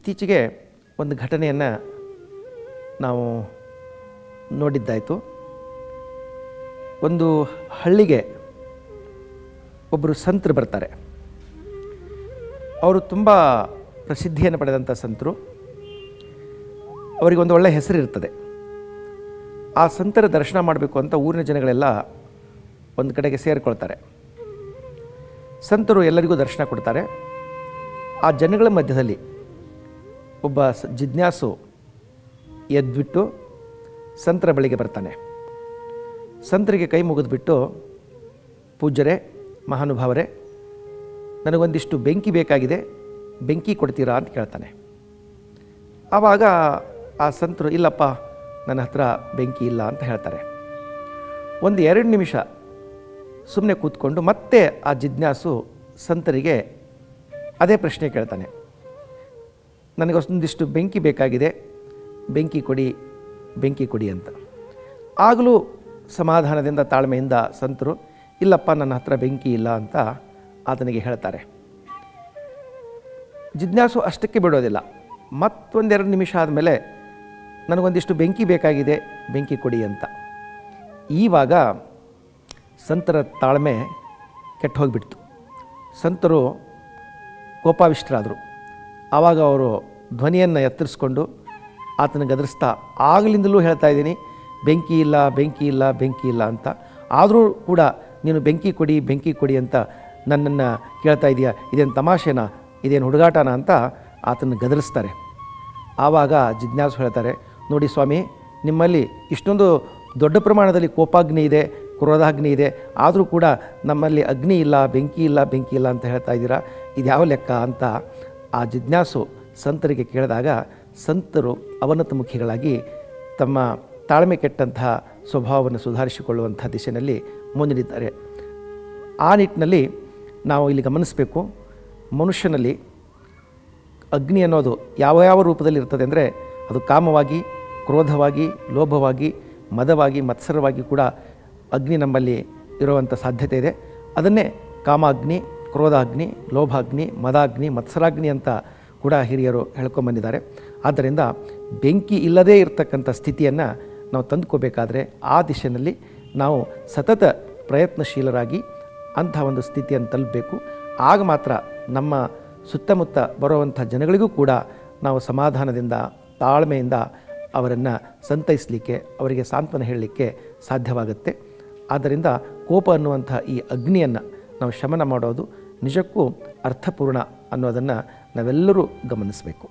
ಇತ್ತೀಚೆಗೆ ಒಂದು ಘಟನೆಯನ್ನು ನಾವು ನೋಡಿದ್ದಾಯಿತು. ಒಂದು ಹಳ್ಳಿಗೆ ಒಬ್ಬರು ಸಂತರು ಬರ್ತಾರೆ. ಅವರು ತುಂಬ ಪ್ರಸಿದ್ಧಿಯನ್ನು ಪಡೆದಂಥ ಸಂತರು. ಅವರಿಗೊಂದು ಒಳ್ಳೆಯ ಹೆಸರಿರ್ತದೆ. ಆ ಸಂತರ ದರ್ಶನ ಮಾಡಬೇಕು ಅಂತ ಊರಿನ ಜನಗಳೆಲ್ಲ ಒಂದು ಕಡೆಗೆ ಸೇರಿಕೊಳ್ತಾರೆ. ಸಂತರು ಎಲ್ಲರಿಗೂ ದರ್ಶನ ಕೊಡ್ತಾರೆ. ಆ ಜನಗಳ ಮಧ್ಯದಲ್ಲಿ ಒಬ್ಬ ಜಿಜ್ಞಾಸು ಎದ್ಬಿಟ್ಟು ಸಂತರ ಬಳಿಗೆ ಬರ್ತಾನೆ. ಸಂತರಿಗೆ ಕೈ ಮುಗಿದ್ಬಿಟ್ಟು, ಪೂಜ್ಯರೇ, ಮಹಾನುಭಾವರೇ, ನನಗೊಂದಿಷ್ಟು ಬೆಂಕಿ ಬೇಕಾಗಿದೆ, ಬೆಂಕಿ ಕೊಡ್ತೀರಾ ಅಂತ ಕೇಳ್ತಾನೆ. ಆವಾಗ ಆ ಸಂತರು, ಇಲ್ಲಪ್ಪ, ನನ್ನ ಹತ್ರ ಬೆಂಕಿ ಇಲ್ಲ ಅಂತ ಹೇಳ್ತಾರೆ. ಒಂದು 2 ನಿಮಿಷ ಸುಮ್ಮನೆ ಕೂತ್ಕೊಂಡು ಮತ್ತೆ ಆ ಜಿಜ್ಞಾಸು ಸಂತರಿಗೆ ಅದೇ ಪ್ರಶ್ನೆ ಕೇಳ್ತಾನೆ. ನನಗೊಂದಿಷ್ಟು ಬೆಂಕಿ ಬೇಕಾಗಿದೆ, ಬೆಂಕಿ ಕೊಡಿ, ಬೆಂಕಿ ಕೊಡಿ ಅಂತ. ಆಗಲೂ ಸಮಾಧಾನದಿಂದ ತಾಳ್ಮೆಯಿಂದ ಸಂತರು, ಇಲ್ಲಪ್ಪ, ನನ್ನ ಹತ್ರ ಬೆಂಕಿ ಇಲ್ಲ ಅಂತ ಆತನಿಗೆ ಹೇಳ್ತಾರೆ. ಜಿಜ್ಞಾಸು ಅಷ್ಟಕ್ಕೆ ಬಿಡೋದಿಲ್ಲ. ಮತ್ತೊಂದು 2 ನಿಮಿಷ ಆದಮೇಲೆ, ನನಗೊಂದಿಷ್ಟು ಬೆಂಕಿ ಬೇಕಾಗಿದೆ, ಬೆಂಕಿ ಕೊಡಿ ಅಂತ. ಈವಾಗ ಸಂತರ ತಾಳ್ಮೆ ಕೆಟ್ಟು ಹೋಗಿಬಿಡ್ತು. ಸಂತರು ಕೋಪಾವಿಷ್ಟರಾದರು. ಆವಾಗ ಅವರು ಧ್ವನಿಯನ್ನು ಎತ್ತರಿಸ್ಕೊಂಡು ಆತನ ಗದರಿಸ್ತಾ, ಆಗಲಿಂದಲೂ ಹೇಳ್ತಾ ಇದ್ದೀನಿ, ಬೆಂಕಿ ಇಲ್ಲ, ಬೆಂಕಿ ಇಲ್ಲ, ಬೆಂಕಿ ಇಲ್ಲ ಅಂತ. ಆದರೂ ಕೂಡ ನೀನು ಬೆಂಕಿ ಕೊಡಿ, ಬೆಂಕಿ ಕೊಡಿ ಅಂತ ನನ್ನನ್ನು ಕೇಳ್ತಾ ಇದೆಯಾ? ಇದೇನು ತಮಾಷೆನಾ? ಇದೇನು ಹುಡುಗಾಟನ ಅಂತ ಆತನ ಗದರಿಸ್ತಾರೆ. ಆವಾಗ ಜಿಜ್ಞಾಸು ಹೇಳ್ತಾರೆ, ನೋಡಿ ಸ್ವಾಮಿ, ನಿಮ್ಮಲ್ಲಿ ಇಷ್ಟೊಂದು ದೊಡ್ಡ ಪ್ರಮಾಣದಲ್ಲಿ ಕೋಪಾಗ್ನಿ ಇದೆ, ಕ್ರೋಧಾಗ್ನಿ ಇದೆ, ಆದರೂ ಕೂಡ ನಮ್ಮಲ್ಲಿ ಅಗ್ನಿ ಇಲ್ಲ, ಬೆಂಕಿ ಇಲ್ಲ, ಬೆಂಕಿ ಇಲ್ಲ ಅಂತ ಹೇಳ್ತಾ ಇದ್ದೀರಾ, ಇದು ಯಾವ ಲೆಕ್ಕ ಅಂತ ಆ ಜಿಜ್ಞಾಸು ಸಂತರಿಗೆ ಕೇಳಿದಾಗ ಸಂತರು ಅವನತಮುಖಿಗಳಾಗಿ ತಮ್ಮ ತಾಳ್ಮೆ ಕೆಟ್ಟಂತಹ ಸ್ವಭಾವವನ್ನು ಸುಧಾರಿಸಿಕೊಳ್ಳುವಂಥ ದಿಶೆಯಲ್ಲಿ ಮುನ್ನಡೆದಿದ್ದಾರೆ. ಆ ನಿಟ್ಟಿನಲ್ಲಿ ನಾವು ಇಲ್ಲಿ ಗಮನಿಸಬೇಕು, ಮನುಷ್ಯನಲ್ಲಿ ಅಗ್ನಿ ಅನ್ನೋದು ಯಾವ ಯಾವ ರೂಪದಲ್ಲಿ ಇರ್ತದೆ ಅಂದರೆ, ಅದು ಕಾಮವಾಗಿ, ಕ್ರೋಧವಾಗಿ, ಲೋಭವಾಗಿ, ಮದವಾಗಿ, ಮತ್ಸರವಾಗಿ ಕೂಡ ಅಗ್ನಿ ನಮ್ಮಲ್ಲಿ ಇರುವಂಥ ಸಾಧ್ಯತೆ ಇದೆ. ಅದನ್ನೇ ಕಾಮಾಗ್ನಿ, ಕ್ರೋಧಾಗ್ನಿ, ಲೋಭಾಗ್ನಿ, ಮದಾಗ್ನಿ, ಮತ್ಸರಾಗ್ನಿ ಅಂತ ಕೂಡ ಹಿರಿಯರು ಹೇಳ್ಕೊಂಬಂದಿದ್ದಾರೆ. ಆದ್ದರಿಂದ ಬೆಂಕಿ ಇಲ್ಲದೇ ಇರತಕ್ಕಂಥ ಸ್ಥಿತಿಯನ್ನು ನಾವು ತಂದುಕೋಬೇಕಾದ್ರೆ ಆ ದಿಶೆಯಲ್ಲಿ ನಾವು ಸತತ ಪ್ರಯತ್ನಶೀಲರಾಗಿ ಅಂಥ ಒಂದು ಸ್ಥಿತಿಯನ್ನು ತಲುಪಬೇಕು. ಆಗ ಮಾತ್ರ ನಮ್ಮ ಸುತ್ತಮುತ್ತ ಬರುವಂಥ ಜನಗಳಿಗೂ ಕೂಡ ನಾವು ಸಮಾಧಾನದಿಂದ, ತಾಳ್ಮೆಯಿಂದ ಅವರನ್ನು ಸಂತೈಸಲಿಕ್ಕೆ, ಅವರಿಗೆ ಸಾಂತ್ವನ ಹೇಳಲಿಕ್ಕೆ ಸಾಧ್ಯವಾಗುತ್ತೆ. ಆದ್ದರಿಂದ ಕೋಪ ಅನ್ನುವಂಥ ಈ ಅಗ್ನಿಯನ್ನು ನಾವು ಶಮನ ಮಾಡೋದು ನಿಜಕ್ಕೂ ಅರ್ಥಪೂರ್ಣ ಅನ್ನೋದನ್ನು ನಾವೆಲ್ಲರೂ ಗಮನಿಸಬೇಕು.